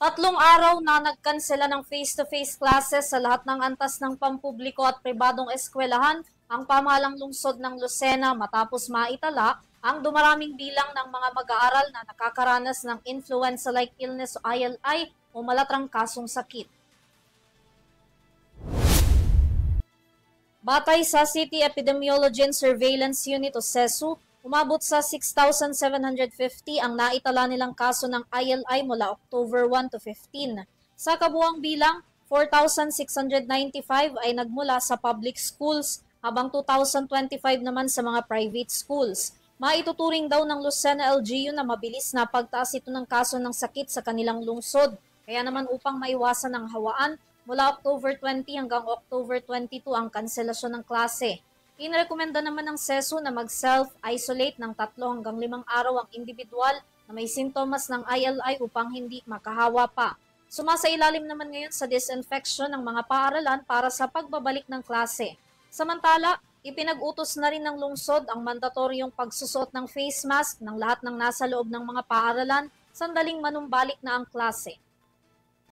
Tatlong araw na nagkansela ng face-to-face classes sa lahat ng antas ng pampubliko at pribadong eskwelahan ang pamahalang lungsod ng Lucena matapos maitala ang dumaraming bilang ng mga mag-aaral na nakakaranas ng influenza-like illness o ILI o malatrang kasong sakit. Batay sa City Epidemiology and Surveillance Unit o CESU, umabot sa 6,750 ang naitala nilang kaso ng ILI mula October 1 to 15. Sa kabuuang bilang, 4,695 ay nagmula sa public schools, habang 2,025 naman sa mga private schools. Maituturing daw ng Lucena LGU na mabilis na pagtaas ito ng kaso ng sakit sa kanilang lungsod. Kaya naman upang maiwasan ang hawaan, mula October 20 hanggang October 22 ang kanselasyon ng klase. Inirekomenda naman ng CESU na mag-self-isolate ng 3 hanggang 5 araw ang individual na may sintomas ng ILI upang hindi makahawa pa. Sumasailalim naman ngayon sa disinfection ng mga paaralan para sa pagbabalik ng klase. Samantala, ipinag-utos na rin ng lungsod ang mandatoryong pagsusot ng face mask ng lahat ng nasa loob ng mga paaralan sandaling manumbalik na ang klase.